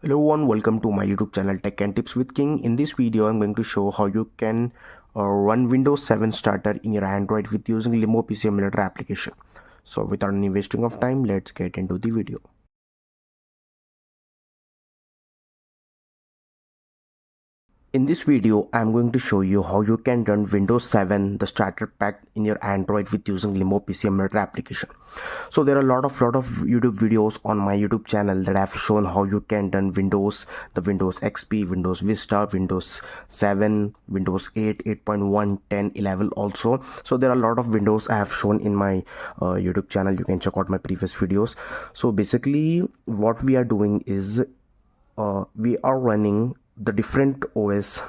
Hello everyone, welcome to my YouTube channel Tech and Tips with King. In this video, I'm going to show how you can run Windows 7 starter in your Android with using Limbo PC emulator application. So without any wasting of time, let's get into the video. In this video, I'm going to show you how you can run Windows 7, the starter pack in your Android with using Limbo PC emulator application. So there are a lot of YouTube videos on my YouTube channel that have shown how you can run the Windows XP, Windows Vista, Windows 7, Windows 8, 8.1, 10, 11 also. So there are a lot of Windows I have shown in my YouTube channel. You can check out my previous videos. So basically what we are doing is we are running the different OS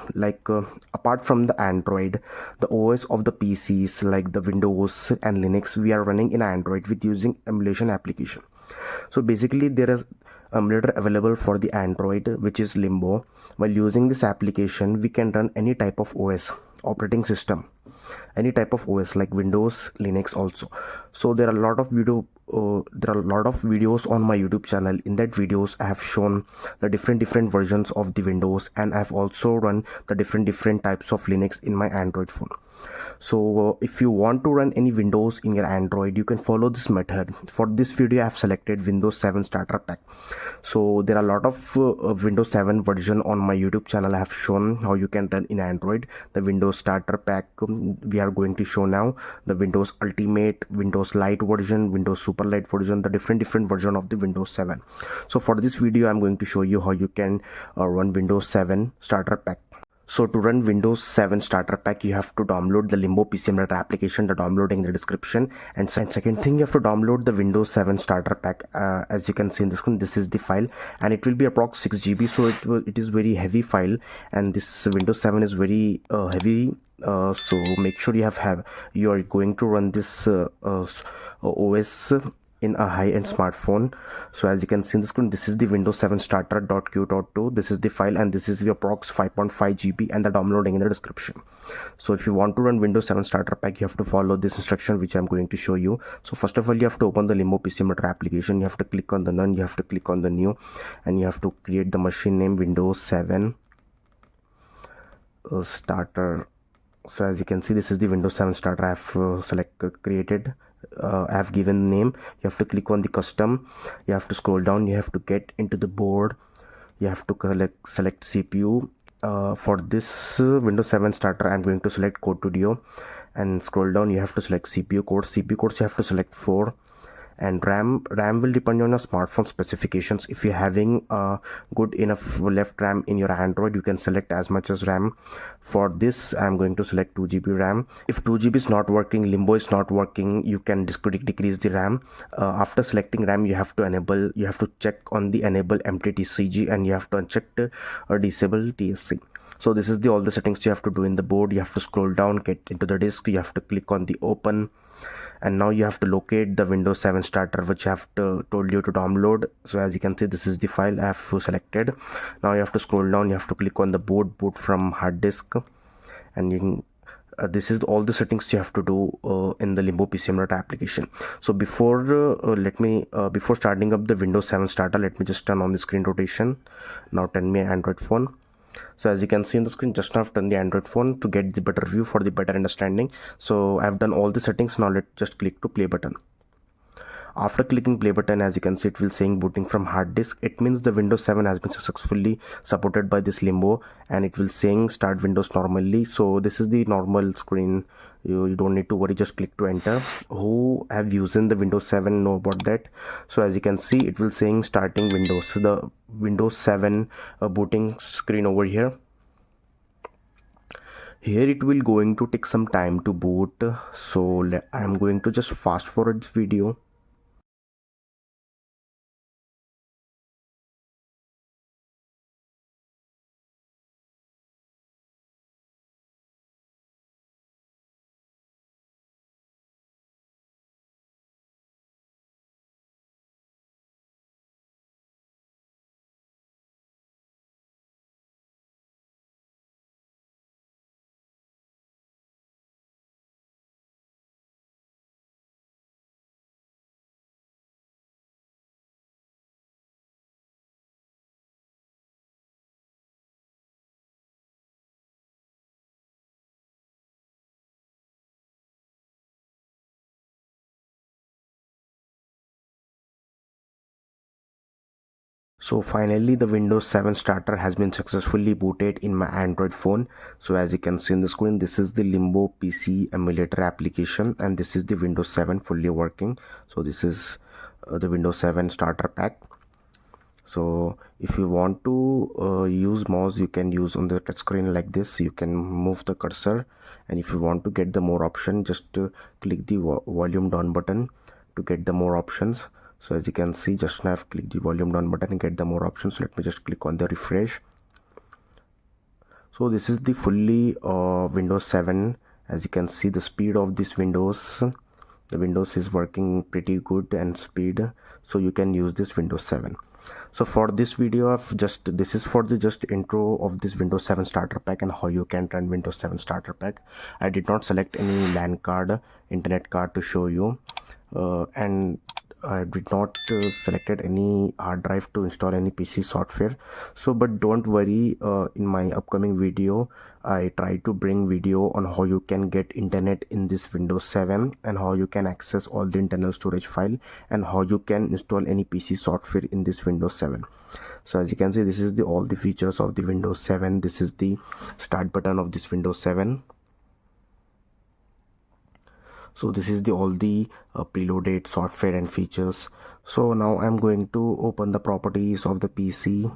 apart from the Android, the OS of the PCs like the Windows and Linux we are running in Android with using emulation application. So basically there is emulator available for the Android, which is Limbo. While using this application we can run any type of OS operating system, any type of OS like Windows, Linux also. So there are a lot of videos on my YouTube channel. In that videos I have shown the different versions of the Windows, and I've also run the different types of Linux in my Android phone. So if you want to run any Windows in your Android, you can follow this method. For this video I have selected Windows 7 starter pack. So there are a lot of Windows 7 version on my YouTube channel. I have shown how you can run in Android the Windows starter pack. We are going to show now the Windows Ultimate, Windows Lite version, Windows Super Lite version, the different version of the Windows 7. So for this video I'm going to show you how you can run Windows 7 starter pack. So to run Windows 7 starter pack, you have to download the Limbo PC emulator application, the downloading in the description. And second thing, you have to download the Windows 7 starter pack. As you can see in the screen, this is the file, and it will be approx 6 GB. So it is very heavy file, and this Windows 7 is very heavy. So make sure you are going to run this OS in a high-end smartphone. So as you can see in the screen, this is the Windows 7 starter.q.2. This is the file, and this is the approx 5.5 GB, and the downloading in the description. So if you want to run Windows 7 starter pack, you have to follow this instruction which I'm going to show you. So first of all, you have to open the Limbo PC emulator application. You have to click on the none, you have to click on the new, and you have to create the machine name Windows 7 starter. So as you can see, this is the Windows 7 starter I have created. I have given name. You have to click on the custom, you have to scroll down, you have to get into the board, you have to select CPU. For this Windows 7 starter I'm going to select Code Studio, and scroll down, you have to select CPU codes you have to select 4. And RAM will depend on your smartphone specifications. If you're having good enough left RAM in your Android, you can select as much as RAM. For this I'm going to select 2 GB RAM. If 2 GB is not working, Limbo is not working, you can decrease the RAM. After selecting RAM, you have to check on the enable empty TCG, and you have to uncheck or disable TSC. So this is all the settings you have to do in the board. You have to scroll down, get into the disk, you have to click on the open, and now you have to locate the Windows 7 starter which I have told you to download. So as you can see, this is the file I have selected. Now you have to scroll down, you have to click on the boot from hard disk, and you can this is all the settings you have to do in the Limbo PC emulator application. So before starting up the Windows 7 starter, let me just turn on the screen rotation. Now turn me Android phone. So as you can see in the screen, just now I've turned the Android phone to get the better view for the better understanding. So I've done all the settings. Now let's just click to play button. After clicking play button, as you can see, it will saying booting from hard disk. It means the Windows 7 has been successfully supported by this Limbo, and it will saying start Windows normally. So this is the normal screen. You don't need to worry, just click to enter. Who have using the Windows 7 know about that. So as you can see, it will saying starting Windows. So the Windows 7 booting screen over here. Here it will going to take some time to boot. So I am going to just fast forward this video. So finally the Windows 7 starter has been successfully booted in my Android phone. So as you can see in the screen, this is the Limbo PC emulator application, and this is the Windows 7 fully working. So this is the Windows 7 starter pack. So if you want to use mouse, you can use on the touch screen like this. You can move the cursor, and if you want to get the more option, just click the volume down button to get the more options. So as you can see, just now I've clicked the volume down button and get the more options. Let me just click on the refresh. So this is the fully Windows 7. As you can see, the speed of this the Windows is working pretty good and speed, so you can use this Windows 7. So for this video, this is for the just intro of this Windows 7 starter pack and how you can run Windows 7 starter pack. I did not select any LAN card, internet card to show you, and I did not selected any hard drive to install any PC software. So but don't worry, in my upcoming video I try to bring video on how you can get internet in this Windows 7 and how you can access all the internal storage file and how you can install any PC software in this Windows 7. So as you can see, this is all the features of the Windows 7. This is the start button of this Windows 7. So this is all the preloaded software and features. So now I'm going to open the properties of the PC.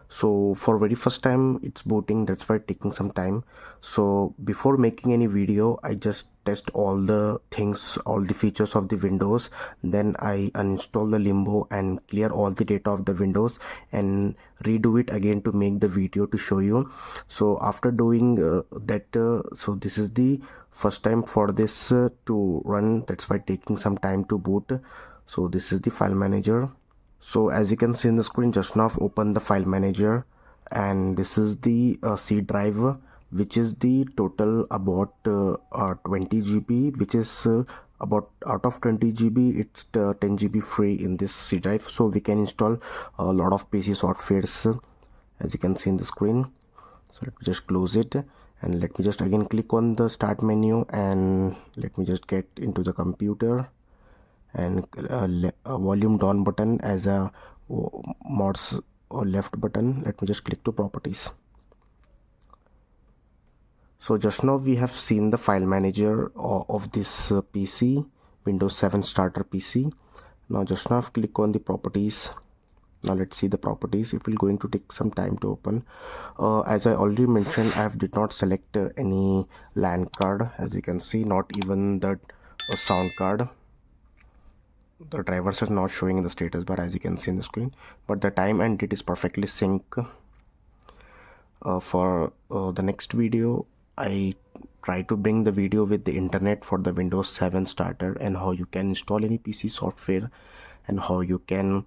So for very first time it's booting, that's why taking some time. So before making any video, I just test all the things, all the features of the Windows, then I uninstall the Limbo and clear all the data of the Windows and redo it again to make the video to show you. So after doing that, so this is the first time for this to run, that's why taking some time to boot. So this is the file manager. So as you can see in the screen, just now open the file manager, and this is the C drive, which is the total about 20 GB, which is about out of 20 GB it's 10 GB free in this C drive. So we can install a lot of PC softwares, as you can see in the screen. So let me just close it, and let me just again click on the start menu, and let me just get into the computer and volume down button as a mouse or left button. Let me just click to properties. So just now we have seen the file manager of this PC, Windows 7 starter PC. Now just now click on the properties. Now let's see the properties. It will going to take some time to open. As I already mentioned, I did not select any LAN card, as you can see, not even the sound card. The drivers are not showing in the status bar, as you can see in the screen, but the time and date is perfectly sync. For the next video, I try to bring the video with the internet for the Windows 7 starter and how you can install any PC software and how you can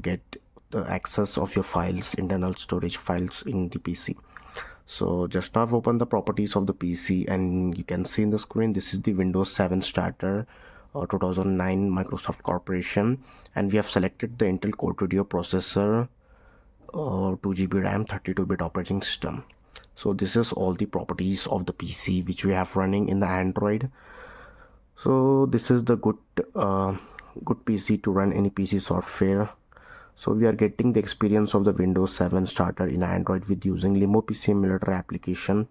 get the access of your files, internal storage files in the PC. So just now I've opened the properties of the PC, and you can see in the screen, this is the Windows 7 starter 2009 Microsoft Corporation, and we have selected the Intel Core Studio processor, 2 GB RAM, 32-bit operating system. So this is all the properties of the PC which we have running in the Android. So this is the good PC to run any PC software. So we are getting the experience of the Windows 7 starter in Android with using Limbo PC emulator application.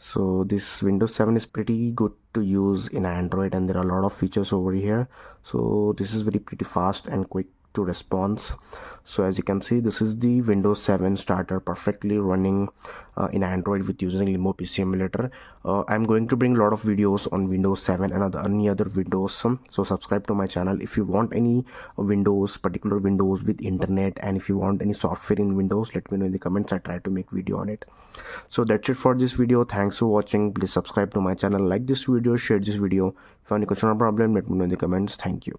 So this Windows 7 is pretty good to use in Android, and there are a lot of features over here. So this is pretty fast and quick to response. So as you can see, this is the Windows 7 starter perfectly running in Android with using Limbo PC emulator. I'm going to bring a lot of videos on Windows 7 and any other Windows. So subscribe to my channel if you want any particular Windows with internet, and if you want any software in Windows, let me know in the comments. I try to make video on it. So that's it for this video. Thanks for watching. Please subscribe to my channel, like this video, share this video. If you have any question or problem, let me know in the comments. Thank you.